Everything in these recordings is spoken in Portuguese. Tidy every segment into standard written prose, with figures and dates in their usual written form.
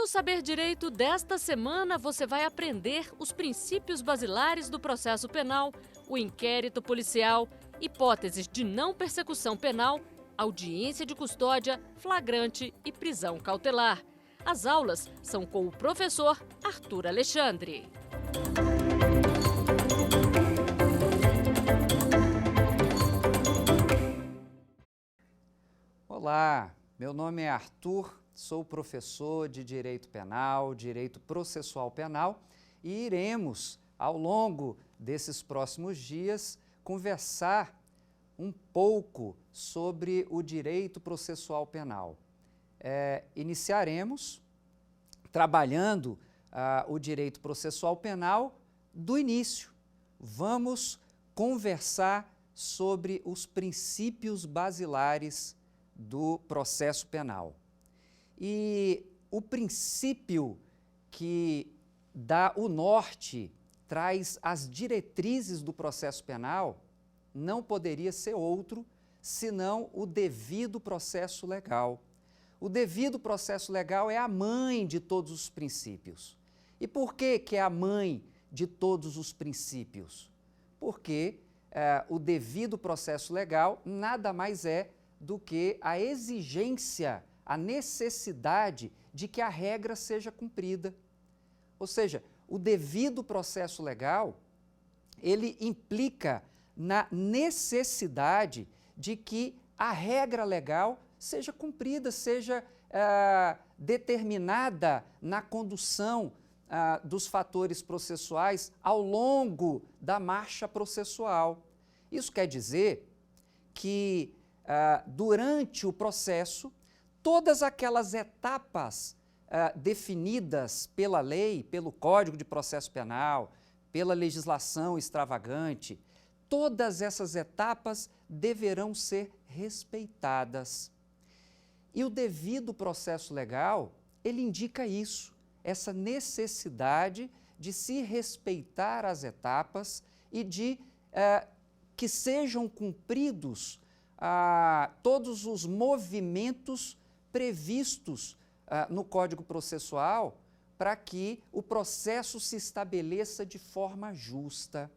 No Saber Direito desta semana, você vai aprender os princípios basilares do processo penal, o inquérito policial, hipóteses de não persecução penal, audiência de custódia, flagrante e prisão cautelar. As aulas são com o professor Arthur Alexandre. Olá, meu nome é Arthur, sou professor de Direito Penal, Direito Processual Penal e iremos, ao longo desses próximos dias, conversar um pouco sobre o direito processual penal. Iniciaremos trabalhando o direito processual penal do início. Vamos conversar sobre os princípios basilares do processo penal. E o princípio que dá o norte, traz as diretrizes do processo penal, não poderia ser outro senão o devido processo legal. O devido processo legal é a mãe de todos os princípios. E por que é a mãe de todos os princípios? Porque o devido processo legal nada mais é do que a exigência, a necessidade de que a regra seja cumprida. Ou seja, o devido processo legal, ele implica na necessidade de que a regra legal seja cumprida, seja determinada na condução dos fatores processuais ao longo da marcha processual. Isso quer dizer que durante o processo, todas aquelas etapas definidas pela lei, pelo Código de Processo Penal, pela legislação extravagante, todas essas etapas deverão ser respeitadas. E o devido processo legal, ele indica isso, essa necessidade de se respeitar as etapas e de que sejam cumpridos todos os movimentos previstos no Código Processual para que o processo se estabeleça de forma justa.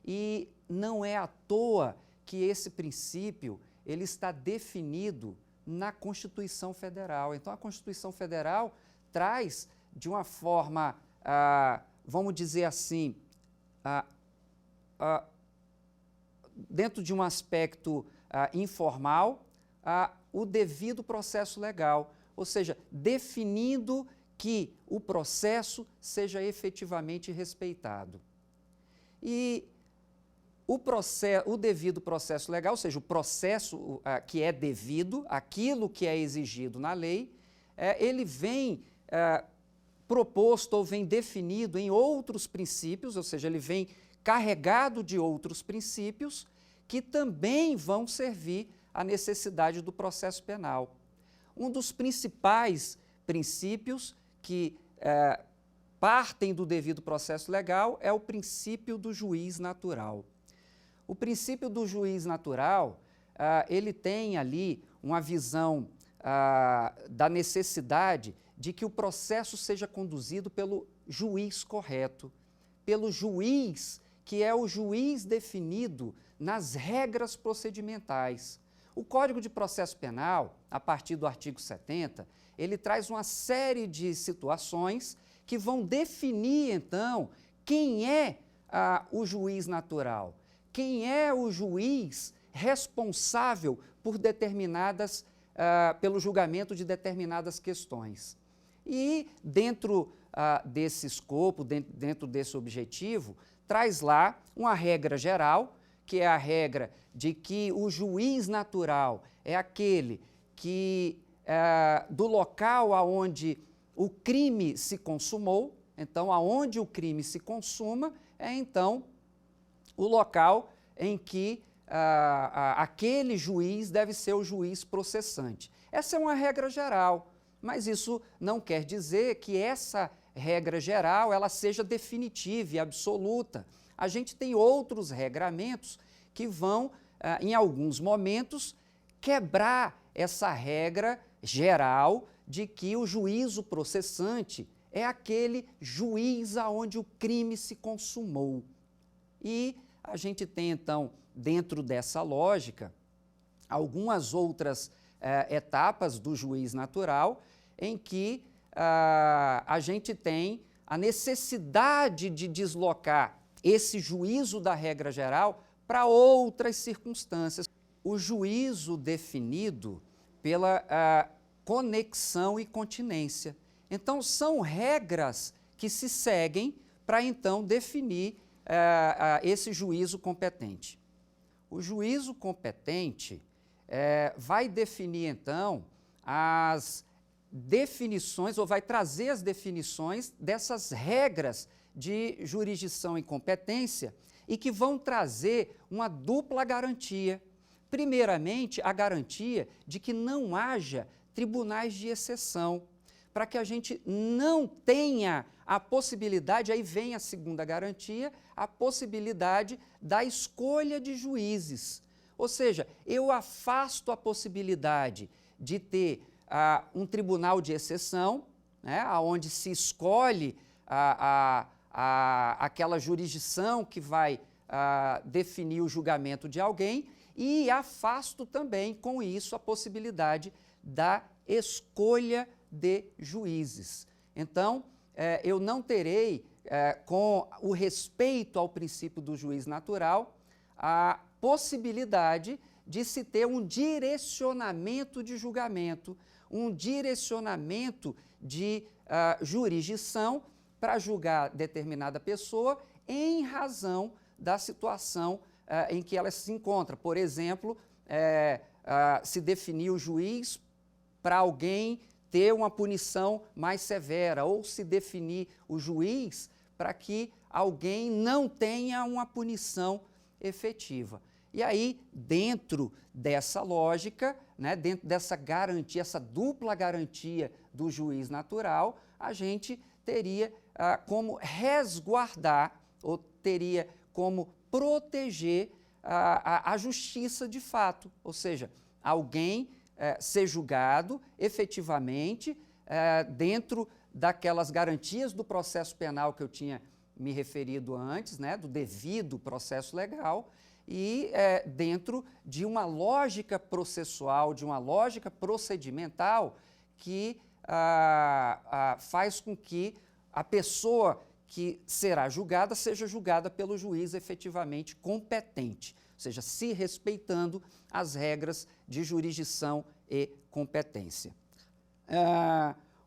E não é à toa que esse princípio ele está definido na Constituição Federal. Então, a Constituição Federal traz de uma forma, vamos dizer assim, dentro de um aspecto informal, o devido processo legal, ou seja, definindo que o processo seja efetivamente respeitado. E o devido processo legal, ou seja, o processo que é devido, aquilo que é exigido na lei, ele vem proposto ou vem definido em outros princípios, ou seja, ele vem carregado de outros princípios que também vão servir à necessidade do processo penal. Um dos principais princípios que partem do devido processo legal é o princípio do juiz natural. O princípio do juiz natural, ele tem ali uma visão da necessidade de que o processo seja conduzido pelo juiz correto, pelo juiz que é o juiz definido nas regras procedimentais. O Código de Processo Penal, a partir do artigo 70, ele traz uma série de situações que vão definir, então, quem é o juiz natural, quem é o juiz responsável por pelo julgamento de determinadas questões. E dentro desse escopo, dentro desse objetivo, traz lá uma regra geral, que é a regra de que o juiz natural é aquele que, do local aonde o crime se consumou, então, aonde o crime se consuma, então, o local em que aquele juiz deve ser o juiz processante. Essa é uma regra geral, mas isso não quer dizer que essa regra geral ela seja definitiva e absoluta. A gente tem outros regramentos que vão, em alguns momentos, quebrar essa regra geral de que o juízo processante é aquele juiz aonde o crime se consumou. E a gente tem, então, dentro dessa lógica, algumas outras etapas do juiz natural em que a gente tem a necessidade de deslocar esse juízo da regra geral para outras circunstâncias. O juízo definido pela conexão e continência. Então, são regras que se seguem para, então, definir esse juízo competente. O juízo competente vai definir, então, as definições, ou vai trazer as definições dessas regras de jurisdição e competência e que vão trazer uma dupla garantia. Primeiramente, a garantia de que não haja tribunais de exceção, para que a gente não tenha a possibilidade, aí vem a segunda garantia, a possibilidade da escolha de juízes. Ou seja, eu afasto a possibilidade de ter um tribunal de exceção, né, onde se escolhe aquela jurisdição que vai definir o julgamento de alguém, e afasto também, com isso, a possibilidade da escolha de juízes. Então, eu não terei, com o respeito ao princípio do juiz natural, a possibilidade de se ter um direcionamento de julgamento, um direcionamento de jurisdição para julgar determinada pessoa em razão da situação em que ela se encontra. Por exemplo, se definir o juiz para alguém ter uma punição mais severa, ou se definir o juiz para que alguém não tenha uma punição efetiva. E aí, dentro dessa lógica, né, dentro dessa garantia, essa dupla garantia do juiz natural, a gente teria como resguardar, ou teria como proteger a justiça de fato, ou seja, alguém ser julgado efetivamente dentro daquelas garantias do processo penal que eu tinha me referido antes, né, do devido processo legal, e dentro de uma lógica processual, de uma lógica procedimental que faz com que a pessoa que será julgada seja julgada pelo juiz efetivamente competente, ou seja, se respeitando as regras de jurisdição e competência.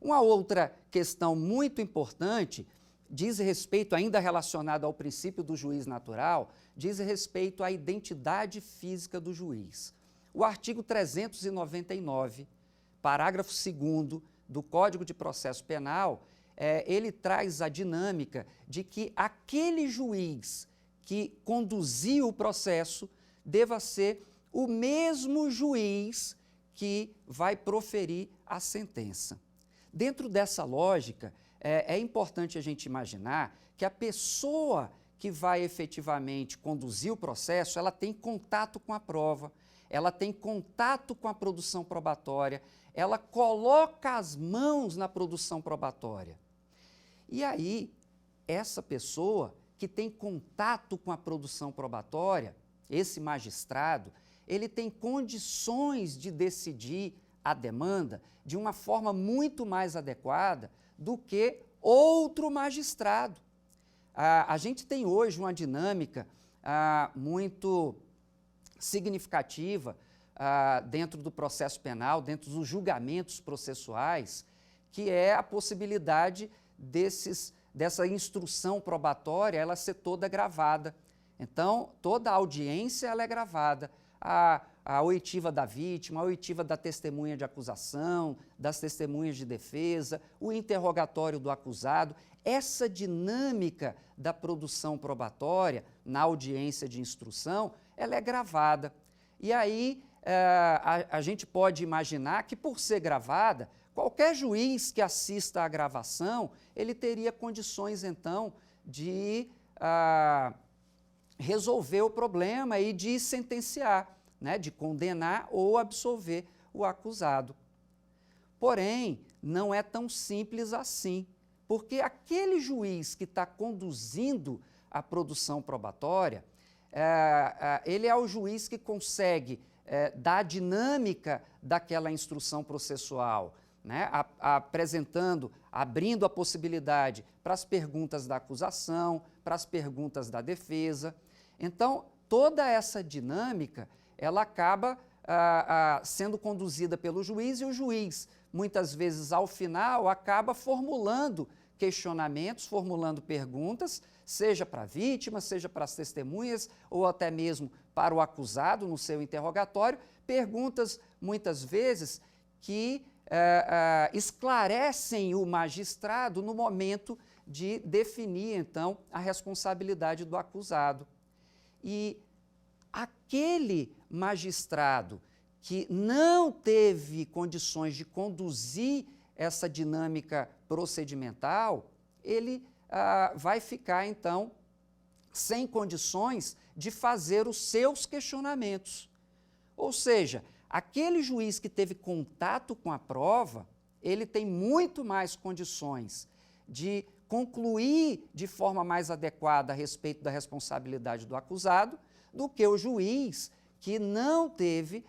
Uma outra questão muito importante diz respeito, ainda relacionada ao princípio do juiz natural, diz respeito à identidade física do juiz. O artigo 399, parágrafo 2º do Código de Processo Penal, ele traz a dinâmica de que aquele juiz que conduziu o processo deva ser o mesmo juiz que vai proferir a sentença. Dentro dessa lógica, é importante a gente imaginar que a pessoa que vai efetivamente conduzir o processo, ela tem contato com a prova, ela tem contato com a produção probatória, ela coloca as mãos na produção probatória. E aí, essa pessoa que tem contato com a produção probatória, esse magistrado, ele tem condições de decidir a demanda de uma forma muito mais adequada do que outro magistrado. A gente tem hoje uma dinâmica muito significativa dentro do processo penal, dentro dos julgamentos processuais, que é a possibilidade dessa instrução probatória ela ser toda gravada. Então, toda a audiência ela é gravada. A oitiva da vítima, a oitiva da testemunha de acusação, das testemunhas de defesa, o interrogatório do acusado, essa dinâmica da produção probatória na audiência de instrução, ela é gravada. E aí a gente pode imaginar que, por ser gravada, qualquer juiz que assista à gravação, ele teria condições, então, de resolver o problema e de sentenciar, né, de condenar ou absolver o acusado. Porém, não é tão simples assim, porque aquele juiz que está conduzindo a produção probatória, ele é o juiz que consegue dar a dinâmica daquela instrução processual, né? Abrindo a possibilidade para as perguntas da acusação, para as perguntas da defesa. Então, toda essa dinâmica, ela acaba sendo conduzida pelo juiz, e o juiz, muitas vezes, ao final, acaba formulando questionamentos, formulando perguntas, seja para a vítima, seja para as testemunhas, ou até mesmo para o acusado no seu interrogatório, perguntas, muitas vezes, que esclarecem o magistrado no momento de definir, então, a responsabilidade do acusado. E aquele magistrado que não teve condições de conduzir essa dinâmica procedimental, ele vai ficar, então, sem condições de fazer os seus questionamentos. Ou seja, aquele juiz que teve contato com a prova, ele tem muito mais condições de concluir de forma mais adequada a respeito da responsabilidade do acusado do que o juiz que não teve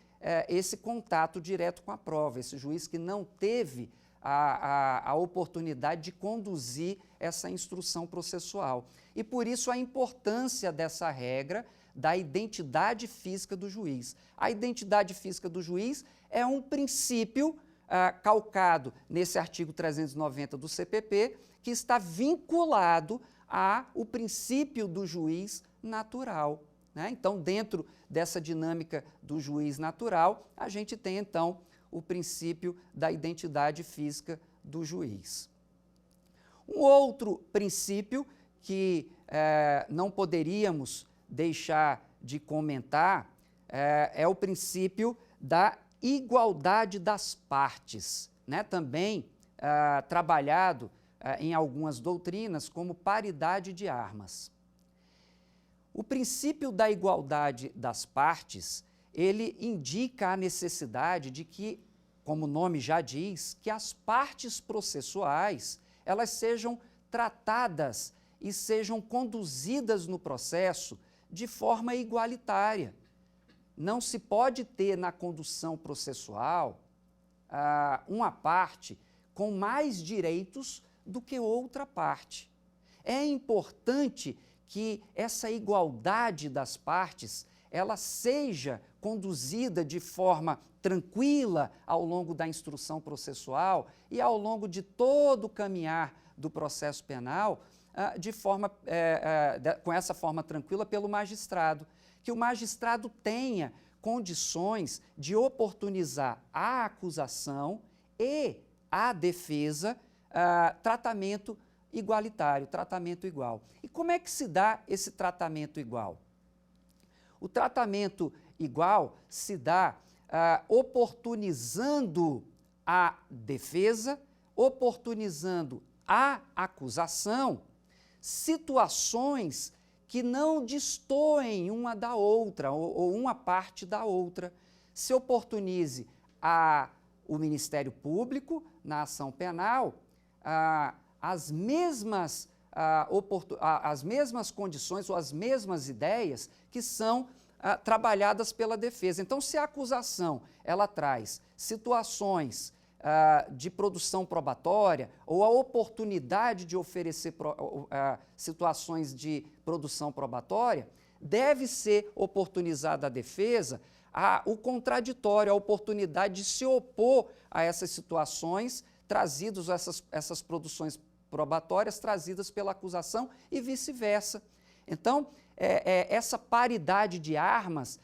esse contato direto com a prova, esse juiz que não teve a oportunidade de conduzir essa instrução processual. E por isso a importância dessa regra da identidade física do juiz. A identidade física do juiz é um princípio calcado nesse artigo 390 do CPP, que está vinculado ao princípio do juiz natural, né? Então, dentro dessa dinâmica do juiz natural, a gente tem, então, o princípio da identidade física do juiz. Um outro princípio que não poderíamos deixar de comentar é o princípio da igualdade das partes, né? Também trabalhado em algumas doutrinas como paridade de armas. O princípio da igualdade das partes, ele indica a necessidade de que, como o nome já diz, que as partes processuais, elas sejam tratadas e sejam conduzidas no processo de forma igualitária. Não se pode ter na condução processual uma parte com mais direitos do que outra parte. É importante que essa igualdade das partes ela seja conduzida de forma tranquila ao longo da instrução processual e ao longo de todo o caminhar do processo penal, com essa forma tranquila pelo magistrado. Que o magistrado tenha condições de oportunizar à acusação e à defesa tratamento igualitário, tratamento igual. E como é que se dá esse tratamento igual? O tratamento igual se dá oportunizando a defesa, oportunizando a acusação, situações que não destoem uma da outra ou uma parte da outra. Se oportunize o Ministério Público na ação penal as mesmas condições ou as mesmas ideias que são trabalhadas pela defesa. Então, se a acusação ela traz situações de produção probatória ou a oportunidade de oferecer situações de produção probatória, deve ser oportunizada à defesa o contraditório, a oportunidade de se opor a essas situações trazidas, essas produções probatórias trazidas pela acusação e vice-versa. Então, essa paridade de armas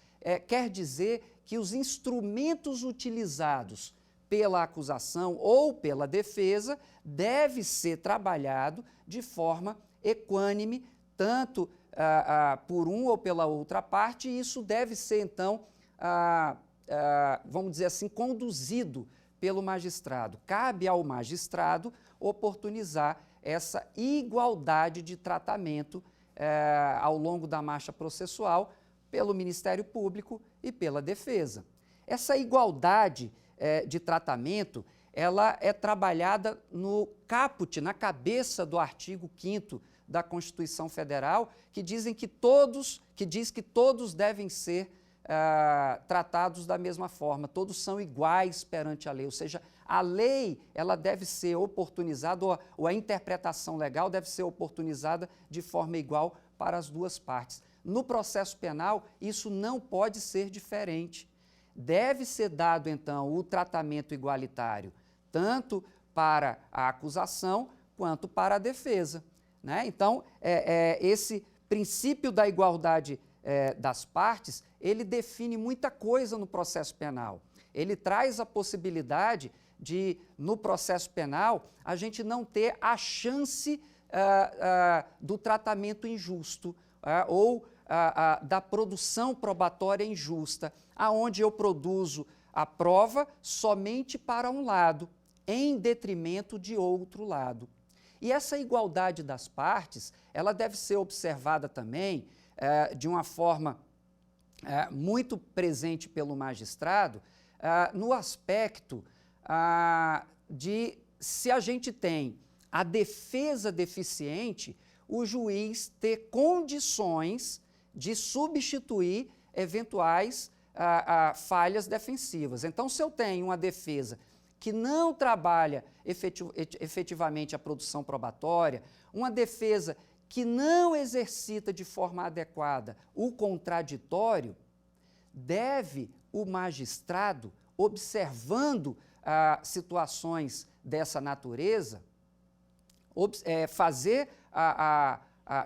quer dizer que os instrumentos utilizados pela acusação ou pela defesa deve ser trabalhado de forma equânime, tanto por um ou pela outra parte, e isso deve ser, então, vamos dizer assim, conduzido pelo magistrado. Cabe ao magistrado oportunizar essa igualdade de tratamento ao longo da marcha processual pelo Ministério Público e pela defesa. Essa igualdade de tratamento, ela é trabalhada no caput, na cabeça do artigo 5º da Constituição Federal, que diz que todos devem ser tratados da mesma forma, todos são iguais perante a lei, ou seja, a lei ela deve ser oportunizada, ou a interpretação legal deve ser oportunizada de forma igual para as duas partes. No processo penal, isso não pode ser diferente. Deve ser dado, então, o tratamento igualitário, tanto para a acusação quanto para a defesa, né? Então, esse princípio da igualdade das partes, ele define muita coisa no processo penal. Ele traz a possibilidade de, no processo penal, a gente não ter a chance do tratamento injusto ou da produção probatória injusta, aonde eu produzo a prova somente para um lado, em detrimento de outro lado. E essa igualdade das partes, ela deve ser observada também de uma forma muito presente pelo magistrado, no aspecto de se a gente tem a defesa deficiente, o juiz ter condições de substituir eventuais falhas defensivas. Então, se eu tenho uma defesa que não trabalha efetivamente a produção probatória, uma defesa que não exercita de forma adequada o contraditório, deve o magistrado, observando situações dessa natureza,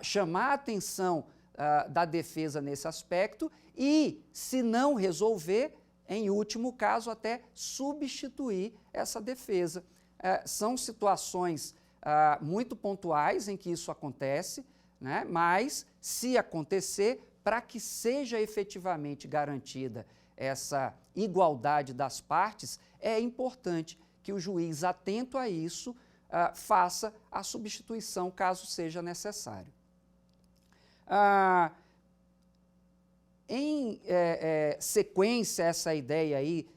chamar a atenção da defesa nesse aspecto e, se não resolver, em último caso, até substituir essa defesa. São situações muito pontuais em que isso acontece, né? Mas, se acontecer, para que seja efetivamente garantida essa igualdade das partes, é importante que o juiz, atento a isso, faça a substituição caso seja necessário. Em sequência a essa ideia aí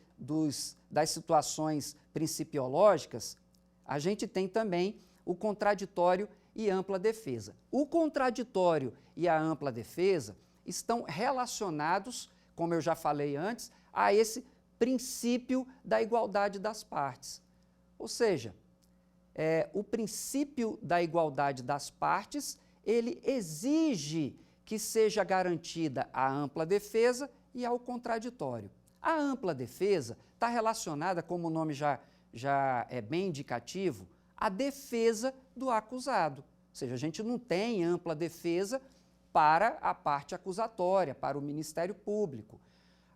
das situações principiológicas, a gente tem também o contraditório e ampla defesa. O contraditório e a ampla defesa estão relacionados, como eu já falei antes, a esse princípio da igualdade das partes. Ou seja, o princípio da igualdade das partes, ele exige que seja garantida a ampla defesa e ao contraditório. A ampla defesa está relacionada, como o nome já é bem indicativo, à defesa do acusado. Ou seja, a gente não tem ampla defesa para a parte acusatória, para o Ministério Público.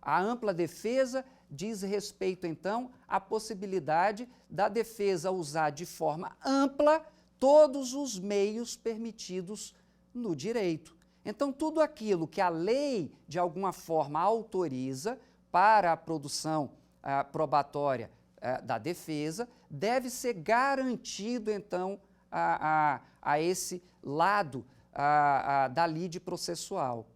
A ampla defesa diz respeito, então, à possibilidade da defesa usar de forma ampla todos os meios permitidos no direito. Então, tudo aquilo que a lei, de alguma forma, autoriza para a produção probatória da defesa, deve ser garantido, então, a esse lado da lide processual.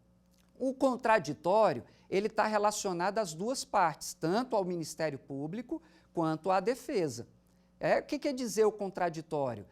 O contraditório, ele está relacionado às duas partes, tanto ao Ministério Público quanto à defesa. O que quer dizer o contraditório?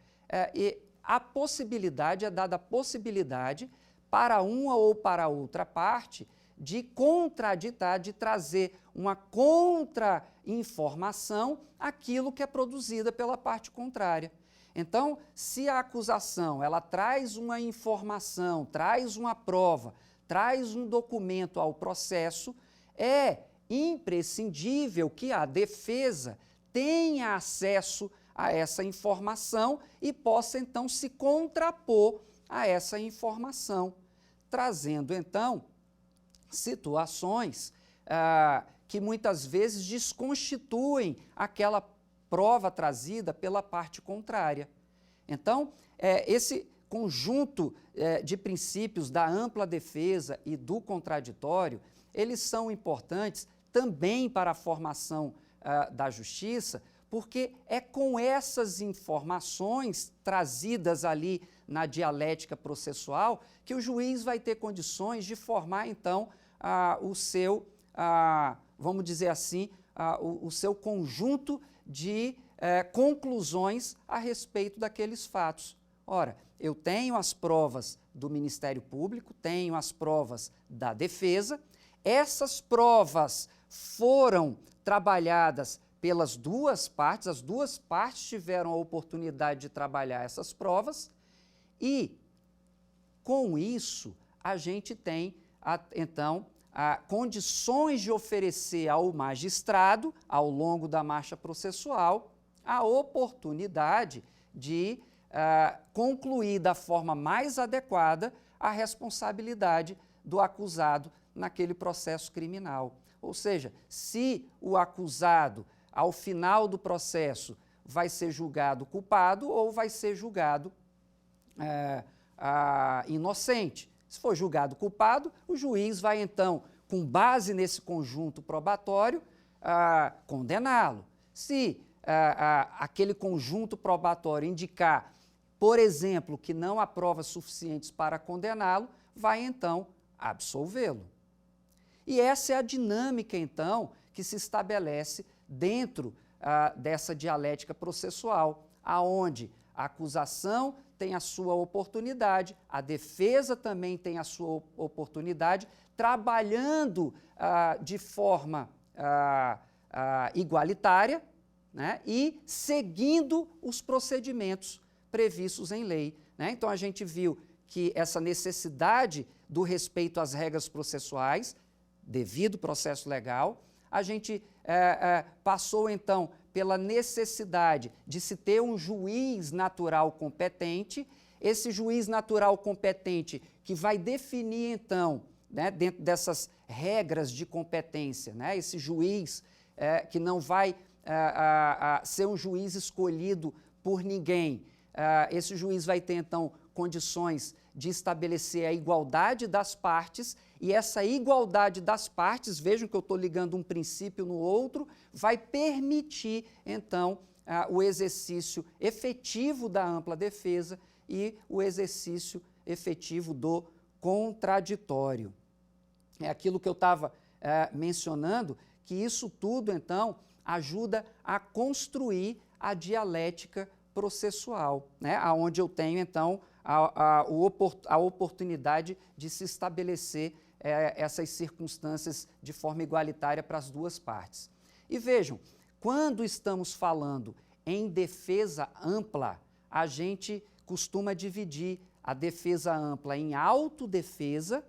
A possibilidade, é dada a possibilidade para uma ou para outra parte de contraditar, de trazer uma contra-informação àquilo que é produzida pela parte contrária. Então, se a acusação ela traz uma informação, traz uma prova, traz um documento ao processo, é imprescindível que a defesa tenha acesso a essa informação e possa, então, se contrapor a essa informação, trazendo, então, situações que muitas vezes desconstituem aquela prova trazida pela parte contrária. Então, esse conjunto de princípios da ampla defesa e do contraditório, eles são importantes também para a formação da justiça, porque é com essas informações trazidas ali na dialética processual que o juiz vai ter condições de formar, então, o seu, vamos dizer assim, o seu conjunto de conclusões a respeito daqueles fatos. Ora, eu tenho as provas do Ministério Público, tenho as provas da defesa, essas provas foram trabalhadas pelas duas partes, as duas partes tiveram a oportunidade de trabalhar essas provas e, com isso, a gente tem, então, condições de oferecer ao magistrado, ao longo da marcha processual, a oportunidade de concluir da forma mais adequada a responsabilidade do acusado naquele processo criminal. Ou seja, se o acusado, ao final do processo, vai ser julgado culpado ou vai ser julgado inocente. Se for julgado culpado, o juiz vai, então, com base nesse conjunto probatório, condená-lo. Se aquele conjunto probatório indicar, por exemplo, que não há provas suficientes para condená-lo, vai, então, absolvê-lo. E essa é a dinâmica, então, que se estabelece dentro dessa dialética processual, aonde a acusação tem a sua oportunidade, a defesa também tem a sua oportunidade, trabalhando de forma igualitária, né, e seguindo os procedimentos previstos em lei. Né? Então, a gente viu que essa necessidade do respeito às regras processuais, devido processo legal, a gente passou, então, pela necessidade de se ter um juiz natural competente, esse juiz natural competente que vai definir, então, né, dentro dessas regras de competência, né, esse juiz que não vai ser um juiz escolhido por ninguém, esse juiz vai ter, então, condições de estabelecer a igualdade das partes, e essa igualdade das partes, vejam que eu estou ligando um princípio no outro, vai permitir, então, o exercício efetivo da ampla defesa e o exercício efetivo do contraditório. É aquilo que eu estava mencionando, que isso tudo, então, ajuda a construir a dialética processual, né? Onde eu tenho, então, a oportunidade de se estabelecer essas circunstâncias de forma igualitária para as duas partes. E vejam, quando estamos falando em defesa ampla, a gente costuma dividir a defesa ampla em autodefesa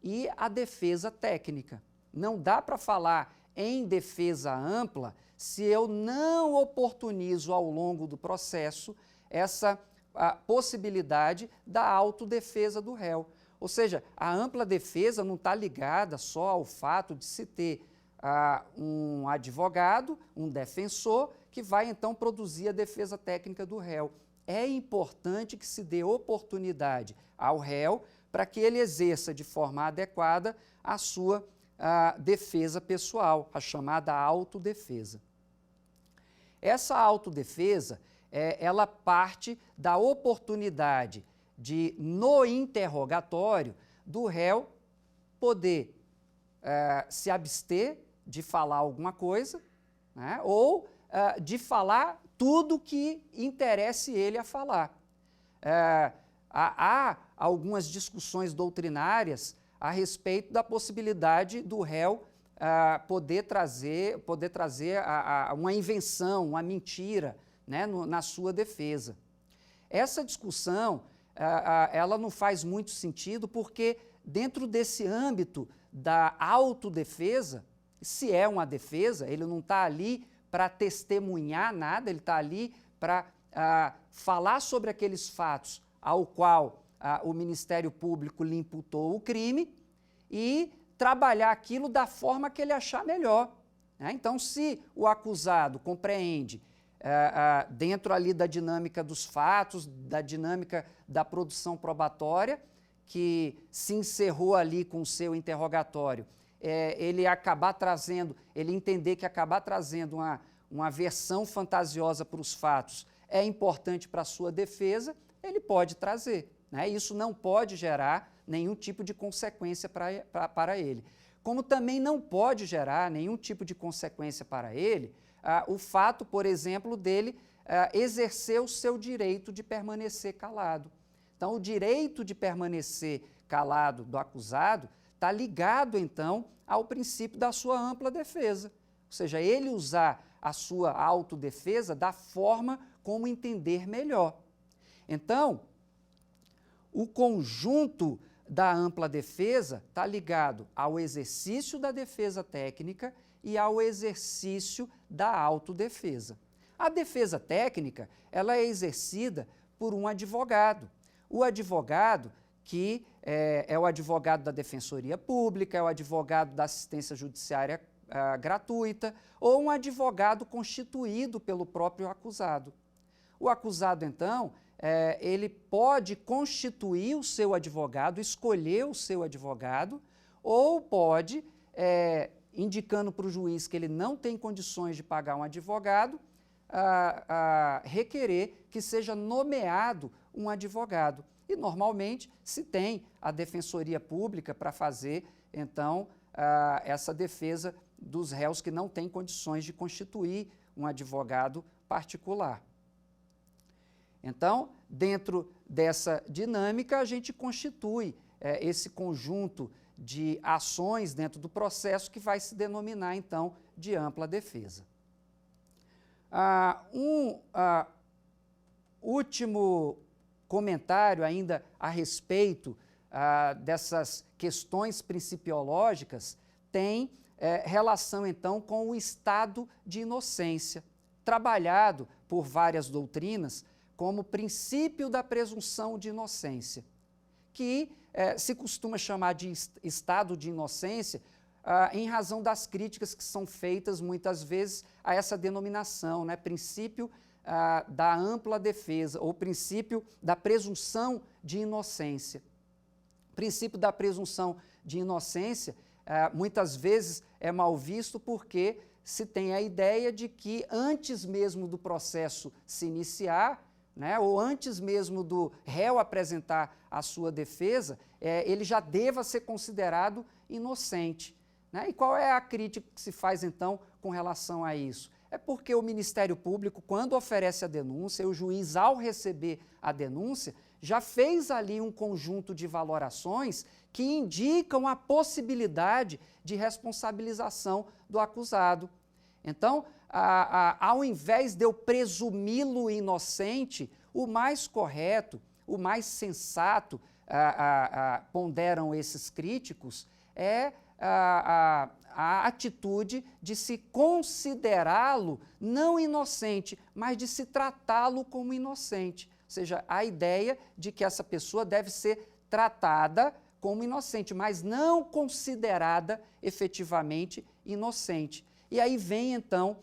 e a defesa técnica. Não dá para falar em defesa ampla se eu não oportunizo ao longo do processo essa possibilidade da autodefesa do réu. Ou seja, a ampla defesa não está ligada só ao fato de se ter um advogado, um defensor, que vai então produzir a defesa técnica do réu. É importante que se dê oportunidade ao réu para que ele exerça de forma adequada a sua defesa pessoal, a chamada autodefesa. Essa autodefesa, ela parte da oportunidade de, no interrogatório, do réu poder se abster de falar alguma coisa, né, ou de falar tudo que interesse ele a falar. Há algumas discussões doutrinárias a respeito da possibilidade do réu poder trazer uma invenção, uma mentira, né, na sua defesa. Essa discussão ela não faz muito sentido porque dentro desse âmbito da autodefesa, se é uma defesa, ele não está ali para testemunhar nada, ele está ali para falar sobre aqueles fatos ao qual o Ministério Público lhe imputou o crime e trabalhar aquilo da forma que ele achar melhor. Né? Então, se o acusado compreende dentro ali da dinâmica dos fatos, da dinâmica da produção probatória, que se encerrou ali com o seu interrogatório, ele entender que acabar trazendo uma versão fantasiosa para os fatos é importante para a sua defesa, ele pode trazer. Né? Isso não pode gerar nenhum tipo de consequência para ele. Como também não pode gerar nenhum tipo de consequência para ele o fato, por exemplo, dele exercer o seu direito de permanecer calado. Então, o direito de permanecer calado do acusado está ligado, então, ao princípio da sua ampla defesa. Ou seja, ele usar a sua autodefesa da forma como entender melhor. Então, o conjunto da ampla defesa está ligado ao exercício da defesa técnica e ao exercício da autodefesa. A defesa técnica, ela é exercida por um advogado. O advogado que é o advogado da Defensoria Pública, é o advogado da assistência judiciária gratuita ou um advogado constituído pelo próprio acusado. O acusado, então, ele pode constituir o seu advogado, escolher o seu advogado, ou pode, indicando para o juiz que ele não tem condições de pagar um advogado, requerer que seja nomeado um advogado. E, normalmente, se tem a Defensoria Pública para fazer, então, essa defesa dos réus que não têm condições de constituir um advogado particular. Então, dentro dessa dinâmica, a gente constitui esse conjunto de ações dentro do processo que vai se denominar, então, de ampla defesa. Último comentário ainda a respeito dessas questões principiológicas tem relação, então, com o estado de inocência, trabalhado por várias doutrinas como princípio da presunção de inocência, que se costuma chamar de estado de inocência em razão das críticas que são feitas muitas vezes a essa denominação, né? Princípio da ampla defesa, ou princípio da presunção de inocência. O princípio da presunção de inocência muitas vezes é mal visto porque se tem a ideia de que antes mesmo do processo se iniciar, né, ou antes mesmo do réu apresentar a sua defesa, ele já deva ser considerado inocente. Né? E qual é a crítica que se faz, então, com relação a isso? É porque o Ministério Público, quando oferece a denúncia, o juiz, ao receber a denúncia, já fez ali um conjunto de valorações que indicam a possibilidade de responsabilização do acusado. Então, ao invés de eu presumi-lo inocente, o mais correto, o mais sensato, ponderam esses críticos, é a atitude de se considerá-lo não inocente, mas de se tratá-lo como inocente. Ou seja, a ideia de que essa pessoa deve ser tratada como inocente, mas não considerada efetivamente inocente. E aí vem, então,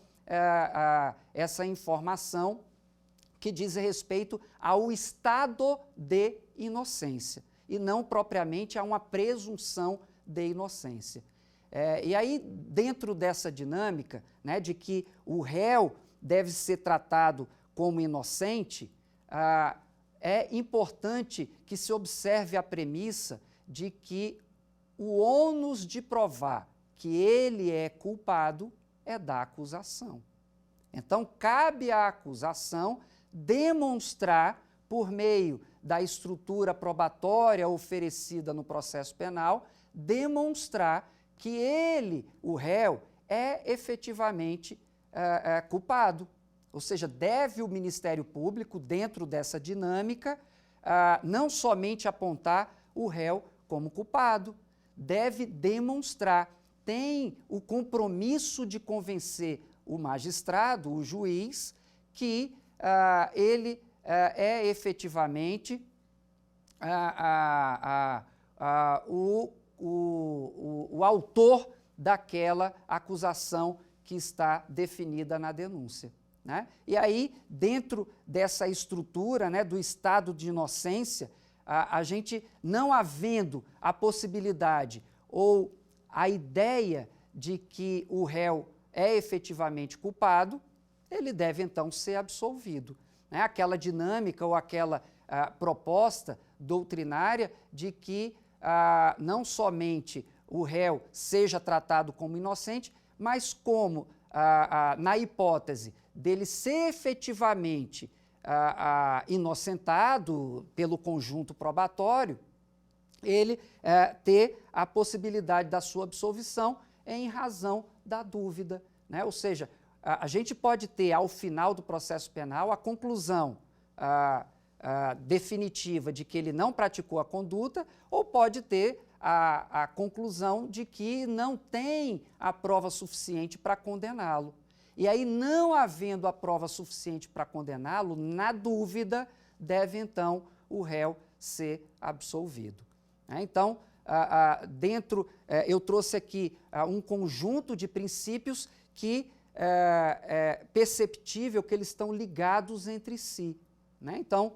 essa informação que diz respeito ao estado de inocência, e não propriamente a uma presunção de inocência. E aí, dentro dessa dinâmica, né, de que o réu deve ser tratado como inocente, é importante que se observe a premissa de que o ônus de provar que ele é culpado é da acusação. Então, cabe à acusação demonstrar, por meio da estrutura probatória oferecida no processo penal, demonstrar que ele, o réu, é efetivamente culpado. Ou seja, deve o Ministério Público, dentro dessa dinâmica, não somente apontar o réu como culpado, deve demonstrar, tem o compromisso de convencer o magistrado, o juiz, que ele é efetivamente o autor daquela acusação que está definida na denúncia. Né? E aí, dentro dessa estrutura, né, do estado de inocência, a gente, não havendo a possibilidade ou a ideia de que o réu é efetivamente culpado, ele deve então ser absolvido. Né? Aquela dinâmica ou aquela proposta doutrinária de que não somente o réu seja tratado como inocente, mas como na hipótese dele ser efetivamente inocentado pelo conjunto probatório, ele ter a possibilidade da sua absolvição em razão da dúvida, né? Ou seja, a gente pode ter, ao final do processo penal, a conclusão definitiva de que ele não praticou a conduta, ou pode ter a conclusão de que não tem a prova suficiente para condená-lo. E aí, não havendo a prova suficiente para condená-lo, na dúvida, deve então o réu ser absolvido. Então, eu trouxe aqui um conjunto de princípios que é perceptível que eles estão ligados entre si, né? Então,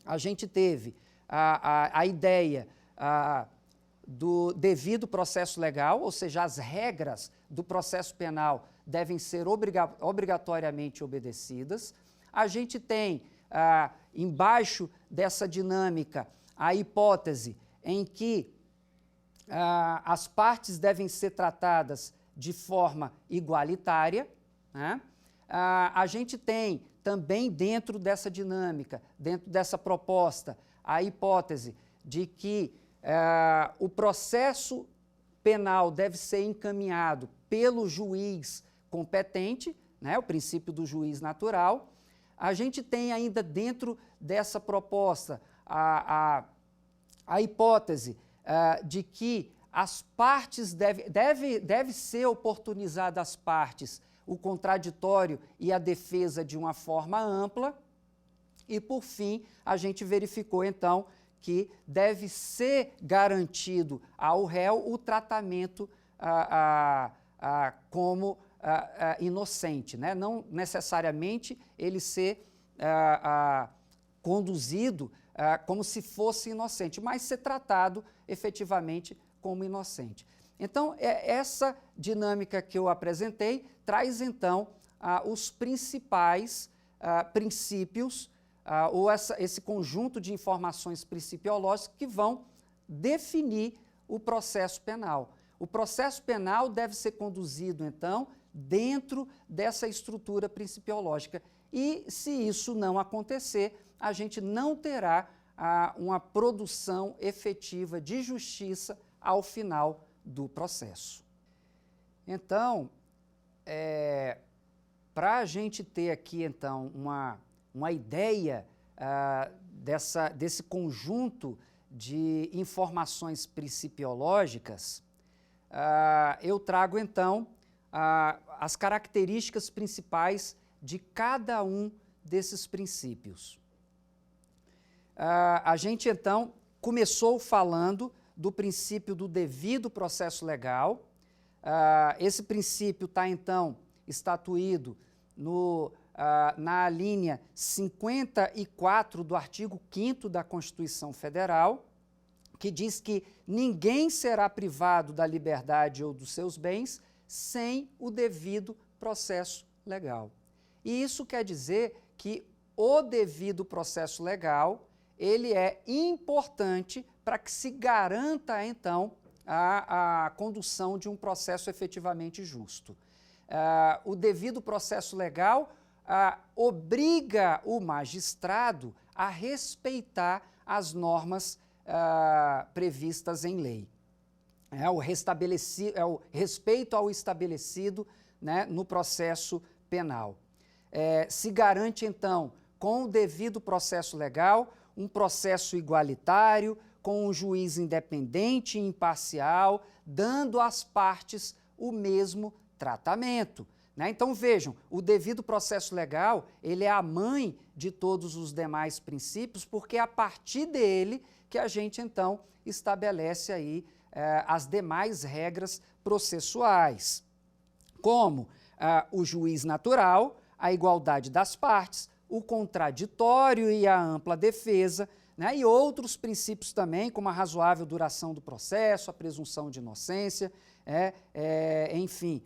a gente teve a ideia do devido processo legal, ou seja, as regras do processo penal devem ser obrigatoriamente obedecidas. A gente tem, embaixo dessa dinâmica, a hipótese em que as partes devem ser tratadas de forma igualitária, né? A gente tem também dentro dessa dinâmica, dentro dessa proposta, a hipótese de que o processo penal deve ser encaminhado pelo juiz competente, né? O princípio do juiz natural. A gente tem ainda dentro dessa proposta a hipótese de que as partes deve ser oportunizada às partes o contraditório e a defesa de uma forma ampla. E, por fim, a gente verificou, então, que deve ser garantido ao réu o tratamento como inocente, né? Não necessariamente ele ser conduzido como se fosse inocente, mas ser tratado efetivamente como inocente. Então, essa dinâmica que eu apresentei traz, então, os principais princípios, ou esse conjunto de informações principiológicas que vão definir o processo penal. O processo penal deve ser conduzido, então, dentro dessa estrutura principiológica. E, se isso não acontecer, a gente não terá uma produção efetiva de justiça ao final do processo. Então, para a gente ter aqui, então, uma ideia desse conjunto de informações principiológicas, eu trago, então, as características principais de cada um desses princípios. A gente, então, começou falando do princípio do devido processo legal. Esse princípio está, então, estatuído na linha 54 do artigo 5º da Constituição Federal, que diz que ninguém será privado da liberdade ou dos seus bens sem o devido processo legal. E isso quer dizer que o devido processo legal, ele é importante para que se garanta, então, a condução de um processo efetivamente justo. O devido processo legal obriga o magistrado a respeitar as normas previstas em lei. O respeito ao estabelecido, né, no processo penal. Se garante, então, com o devido processo legal, um processo igualitário, com um juiz independente e imparcial, dando às partes o mesmo tratamento, né? Então, vejam, o devido processo legal, ele é a mãe de todos os demais princípios, porque é a partir dele que a gente, então, estabelece aí as demais regras processuais, como o juiz natural, a igualdade das partes, o contraditório e a ampla defesa, né, e outros princípios também, como a razoável duração do processo, a presunção de inocência, enfim,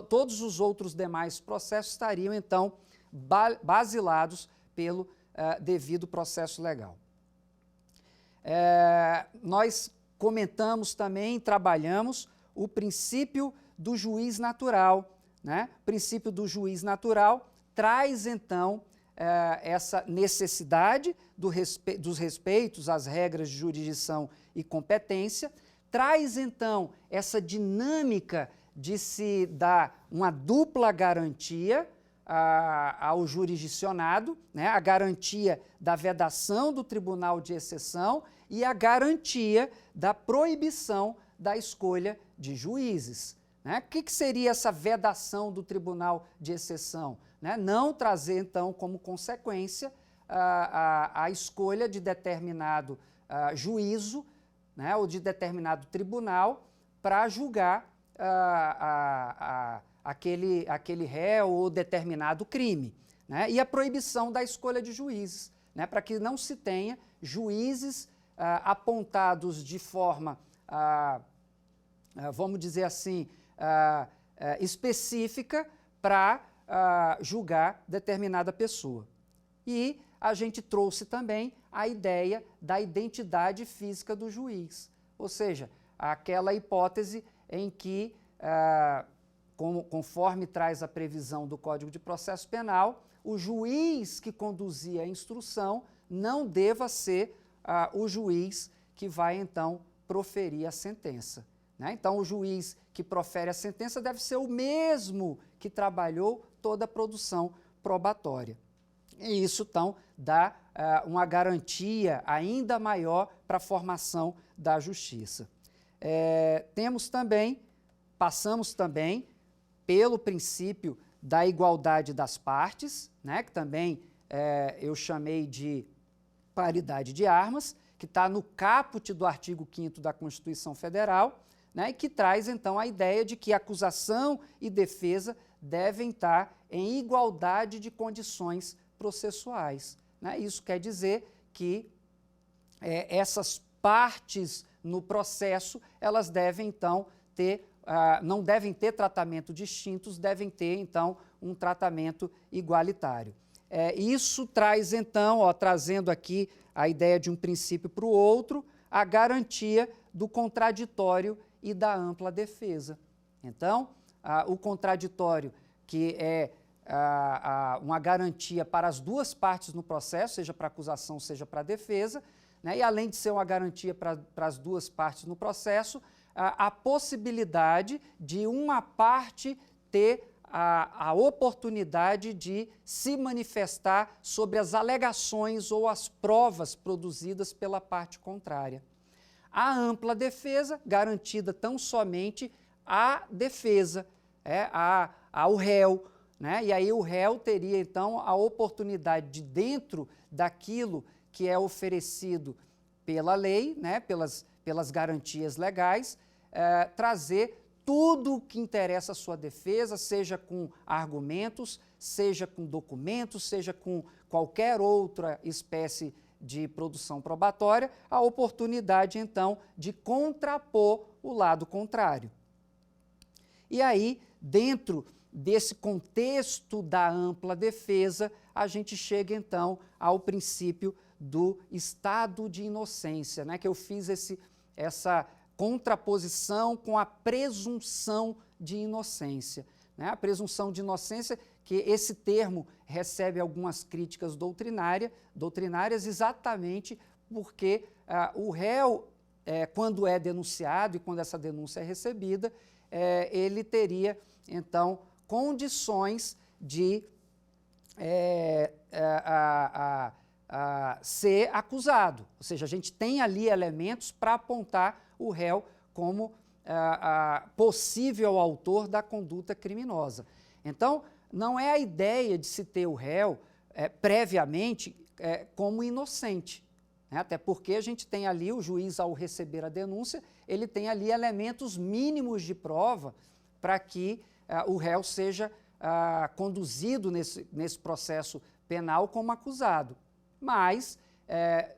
todos os outros demais processos estariam, então, basilados pelo devido processo legal. Nós comentamos também, trabalhamos o princípio do juiz natural, né? O princípio do juiz natural traz, então, essa necessidade dos respeitos às regras de jurisdição e competência, traz, então, essa dinâmica de se dar uma dupla garantia ao jurisdicionado, né? A garantia da vedação do tribunal de exceção e a garantia da proibição da escolha de juízes. Né? O que seria essa vedação do tribunal de exceção? Né? Não trazer, então, como consequência a escolha de determinado juízo, né? Ou de determinado tribunal para julgar aquele réu ou determinado crime. Né? E a proibição da escolha de juízes, né? Para que não se tenha juízes apontados de forma, vamos dizer assim, específica para julgar determinada pessoa. E a gente trouxe também a ideia da identidade física do juiz, ou seja, aquela hipótese em que, conforme traz a previsão do Código de Processo Penal, o juiz que conduzia a instrução não deva ser o juiz que vai, então, proferir a sentença. Né? Então, o juiz que profere a sentença deve ser o mesmo que trabalhou toda a produção probatória. E isso, então, dá uma garantia ainda maior para a formação da justiça. Passamos também pelo princípio da igualdade das partes, né, que também eu chamei de paridade de armas, que está no caput do artigo 5º da Constituição Federal, né, e que traz, então, a ideia de que acusação e defesa devem estar em igualdade de condições processuais. Né? Isso quer dizer que essas partes no processo, elas devem, então, não devem ter tratamento distintos, devem ter, então, um tratamento igualitário. Isso traz, então, trazendo aqui a ideia de um princípio para o outro, a garantia do contraditório e da ampla defesa. Então, o contraditório, que é uma garantia para as duas partes no processo, seja para acusação, seja para defesa, né? E além de ser uma garantia para as duas partes no processo, a possibilidade de uma parte ter a oportunidade de se manifestar sobre as alegações ou as provas produzidas pela parte contrária. A ampla defesa, garantida tão somente à defesa, ao réu, né? E aí o réu teria, então, a oportunidade de, dentro daquilo que é oferecido pela lei, né? pelas garantias legais, trazer tudo o que interessa à sua defesa, seja com argumentos, seja com documentos, seja com qualquer outra espécie de produção probatória, a oportunidade, então, de contrapor o lado contrário. E aí, dentro desse contexto da ampla defesa, a gente chega, então, ao princípio do estado de inocência, né? Que eu fiz essa contraposição com a presunção de inocência. Né? A presunção de inocência, que esse termo recebe algumas críticas doutrinárias exatamente porque o réu, quando é denunciado e quando essa denúncia é recebida, ele teria, então, condições de ser acusado. Ou seja, a gente tem ali elementos para apontar o réu como possível autor da conduta criminosa. Então, não é a ideia de se ter o réu previamente como inocente, né? Até porque a gente tem ali o juiz, ao receber a denúncia, ele tem ali elementos mínimos de prova para que o réu seja conduzido nesse processo penal como acusado. Mas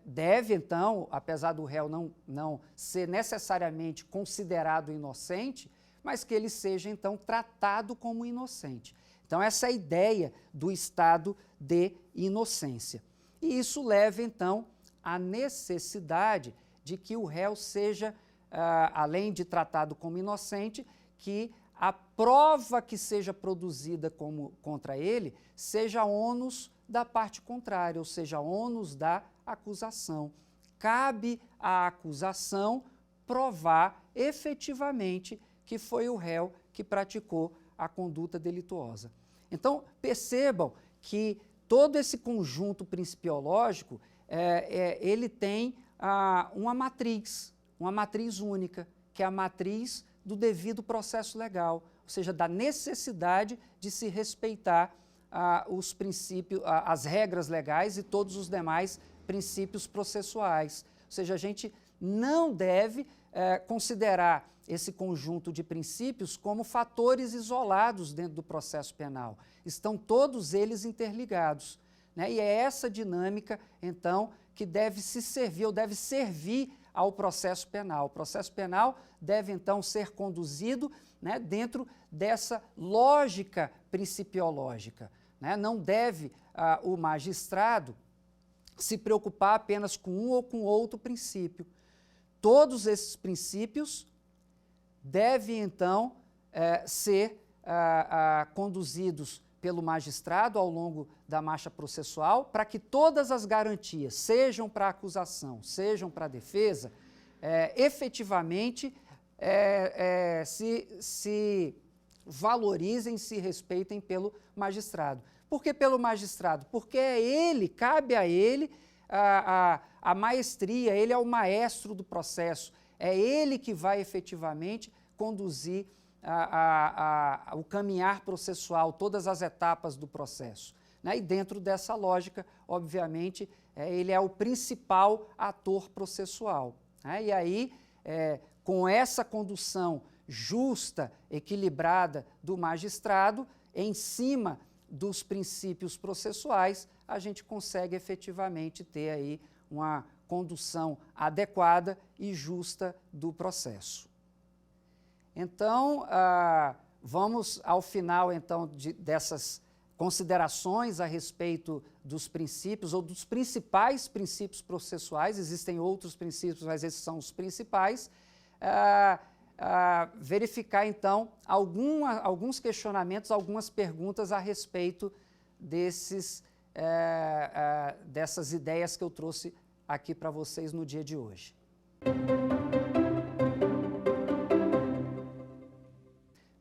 deve, então, apesar do réu não ser necessariamente considerado inocente, mas que ele seja, então, tratado como inocente. Então, essa é a ideia do estado de inocência. E isso leva, então, à necessidade de que o réu seja, além de tratado como inocente, que a prova que seja produzida contra ele seja ônus da parte contrária, ou seja, ônus da acusação. Cabe à acusação provar efetivamente que foi o réu que praticou a conduta delituosa. Então, percebam que todo esse conjunto principiológico, ele tem uma matriz única, que é a matriz do devido processo legal, ou seja, da necessidade de se respeitar os princípios, as regras legais e todos os demais princípios processuais. Ou seja, a gente não deve considerar esse conjunto de princípios como fatores isolados dentro do processo penal. Estão todos eles interligados, né? E é essa dinâmica, então, que deve se servir, ou deve servir ao processo penal. O processo penal deve, então, ser conduzido, né, dentro dessa lógica principiológica, né? Não deve o magistrado se preocupar apenas com um ou com outro princípio. Todos esses princípios devem, então, ser conduzidos pelo magistrado ao longo da marcha processual, para que todas as garantias, sejam para a acusação, sejam para a defesa, efetivamente se valorizem, se respeitem pelo magistrado. Por que pelo magistrado? Porque cabe a ele a maestria, ele é o maestro do processo, é ele que vai efetivamente conduzir o caminhar processual, todas as etapas do processo, né? E dentro dessa lógica, obviamente, ele é o principal ator processual, né? E aí, com essa condução justa, equilibrada do magistrado, em cima dos princípios processuais, a gente consegue efetivamente ter aí uma condução adequada e justa do processo. Então, vamos ao final, então, dessas considerações a respeito dos princípios, ou dos principais princípios processuais. Existem outros princípios, mas esses são os principais. Verificar, então, alguns questionamentos, algumas perguntas a respeito dessas ideias que eu trouxe aqui para vocês no dia de hoje.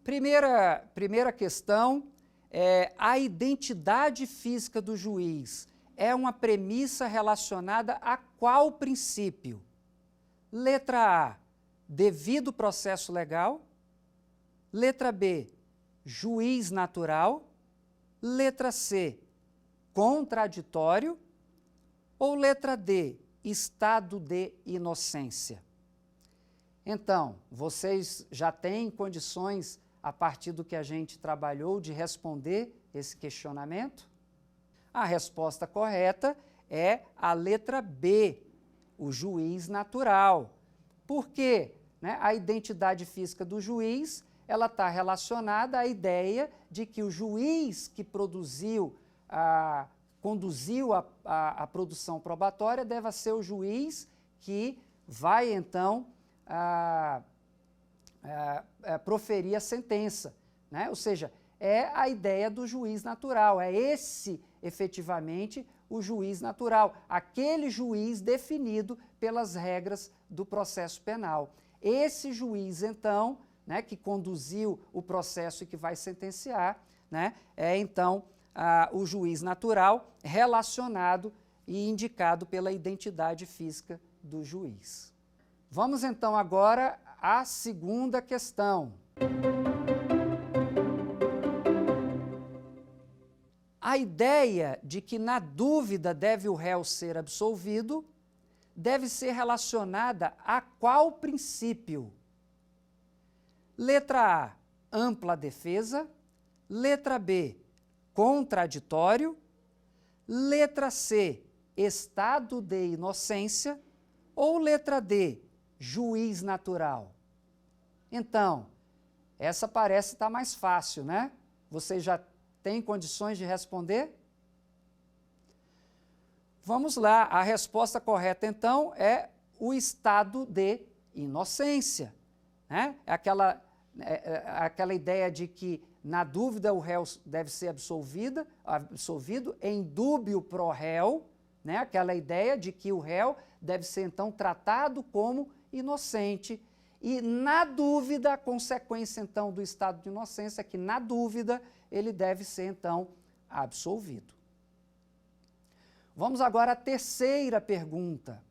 Primeira questão é: a identidade física do juiz é uma premissa relacionada a qual princípio? Letra A, devido processo legal. Letra B, juiz natural. Letra C, contraditório. Ou letra D, estado de inocência? Então, vocês já têm condições, a partir do que a gente trabalhou, de responder esse questionamento? A resposta correta é a letra B, o juiz natural. Por quê? Né? A identidade física do juiz, ela está relacionada à ideia de que o juiz que conduziu a produção probatória deve ser o juiz que vai, então, proferir a sentença, né? Ou seja, é a ideia do juiz natural, é esse, efetivamente, o juiz natural, aquele juiz definido pelas regras do processo penal. Esse juiz, então, né, que conduziu o processo e que vai sentenciar, né, então, o juiz natural relacionado e indicado pela identidade física do juiz. Vamos, então, agora à segunda questão. A ideia de que, na dúvida, deve o réu ser absolvido deve ser relacionada a qual princípio? Letra A, ampla defesa. Letra B, contraditório. Letra C, estado de inocência. Ou letra D, juiz natural? Então, essa parece estar mais fácil, né? Vocês já têm condições de responder? Vamos lá, a resposta correta, então, é o estado de inocência, né? É aquela aquela ideia de que, na dúvida, o réu deve ser absolvido, em dúbio pro réu, né? Aquela ideia de que o réu deve ser, então, tratado como inocente. E, na dúvida, a consequência, então, do estado de inocência é que, na dúvida, ele deve ser, então, absolvido. Vamos agora à terceira pergunta.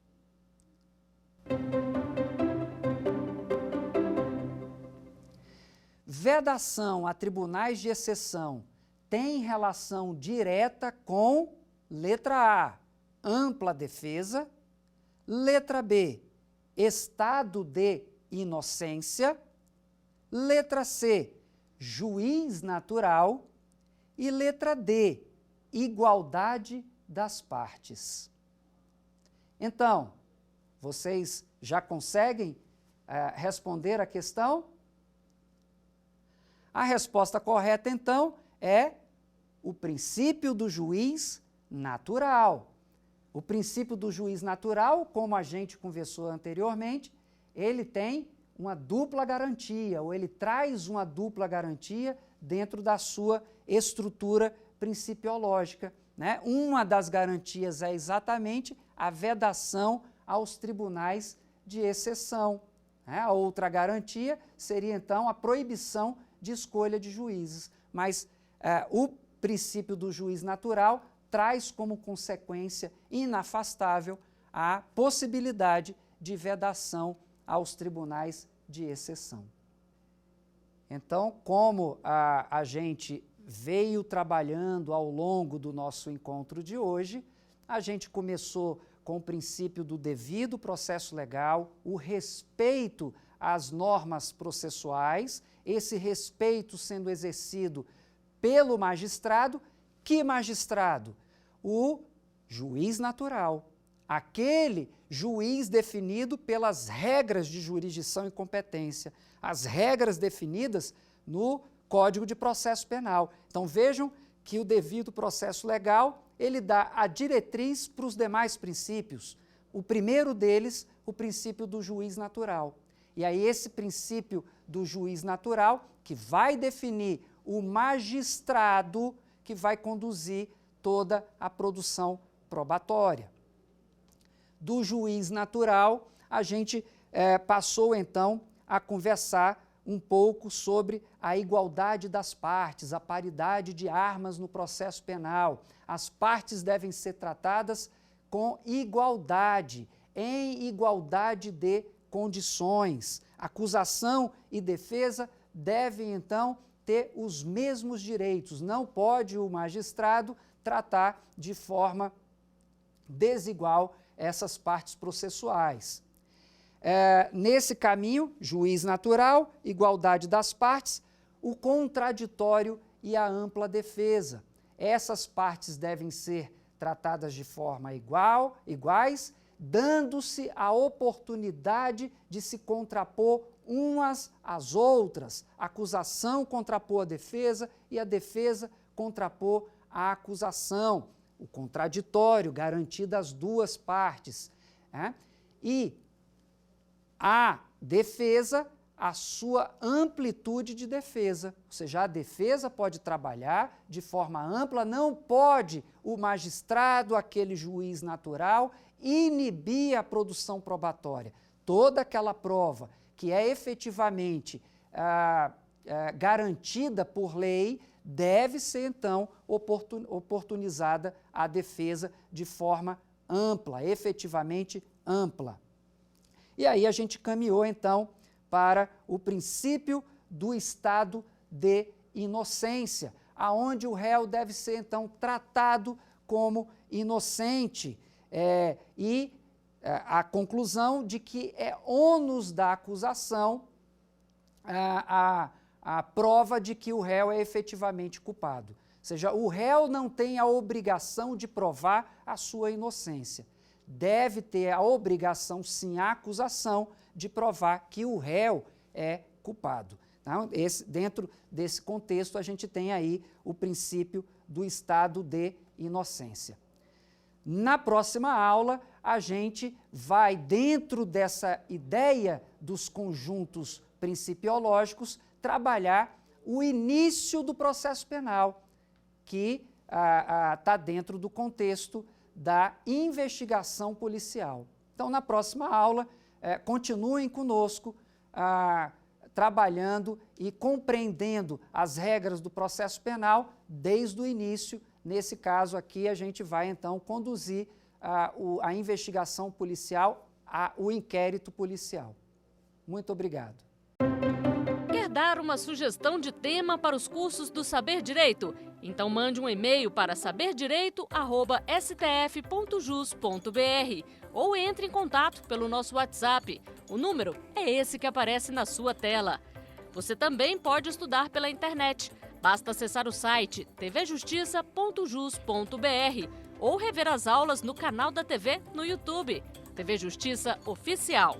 Vedação a tribunais de exceção tem relação direta com, letra A, ampla defesa, letra B, estado de inocência, letra C, juiz natural e letra D, igualdade das partes. Então, vocês já conseguem responder a questão? A resposta correta, então, é o princípio do juiz natural. O princípio do juiz natural, como a gente conversou anteriormente, ele tem uma dupla garantia, ou ele traz uma dupla garantia dentro da sua estrutura principiológica, né? Uma das garantias é exatamente a vedação aos tribunais de exceção, né? A outra garantia seria, então, a proibição de escolha de juízes. Mas o princípio do juiz natural traz como consequência inafastável a possibilidade de vedação aos tribunais de exceção. Então, como a gente veio trabalhando ao longo do nosso encontro de hoje, a gente começou com o princípio do devido processo legal, o respeito às normas processuais, esse respeito sendo exercido pelo magistrado. Que magistrado? O juiz natural, aquele juiz definido pelas regras de jurisdição e competência, as regras definidas no Código de Processo Penal. Então vejam que o devido processo legal, ele dá a diretriz para os demais princípios. O primeiro deles, o princípio do juiz natural. E aí esse princípio do juiz natural que vai definir o magistrado que vai conduzir toda a produção probatória. Do juiz natural, a gente passou então a conversar um pouco sobre a igualdade das partes, a paridade de armas no processo penal. As partes devem ser tratadas com igualdade, em igualdade de condições. Acusação e defesa devem, então, ter os mesmos direitos. Não pode o magistrado tratar de forma desigual essas partes processuais. Nesse caminho, juiz natural, igualdade das partes, o contraditório e a ampla defesa. Essas partes devem ser tratadas de forma iguais, dando-se a oportunidade de se contrapor umas às outras. A acusação contrapor a defesa e a defesa contrapor a acusação. O contraditório, garantido às duas partes. E a defesa, a sua amplitude de defesa. Ou seja, a defesa pode trabalhar de forma ampla, não pode o magistrado, aquele juiz natural, inibir a produção probatória. Toda aquela prova que é efetivamente garantida por lei deve ser, então, oportunizada à defesa de forma ampla, efetivamente ampla. E aí a gente caminhou, então, para o princípio do estado de inocência, aonde o réu deve ser, então, tratado como inocente. A conclusão de que é ônus da acusação a prova de que o réu é efetivamente culpado. Ou seja, o réu não tem a obrigação de provar a sua inocência. Deve ter a obrigação, sim, a acusação de provar que o réu é culpado. Então, dentro desse contexto, a gente tem aí o princípio do estado de inocência. Na próxima aula, a gente vai, dentro dessa ideia dos conjuntos principiológicos, trabalhar o início do processo penal, que está dentro do contexto da investigação policial. Então, na próxima aula, continuem conosco, trabalhando e compreendendo as regras do processo penal desde o início. Nesse caso aqui, a gente vai, então, conduzir a investigação policial, o inquérito policial. Muito obrigado. Quer dar uma sugestão de tema para os cursos do Saber Direito? Então mande um e-mail para saberdireito@stf.jus.br ou entre em contato pelo nosso WhatsApp. O número é esse que aparece na sua tela. Você também pode estudar pela internet. Basta acessar o site tvjustiça.jus.br ou rever as aulas no canal da TV no YouTube. TV Justiça Oficial.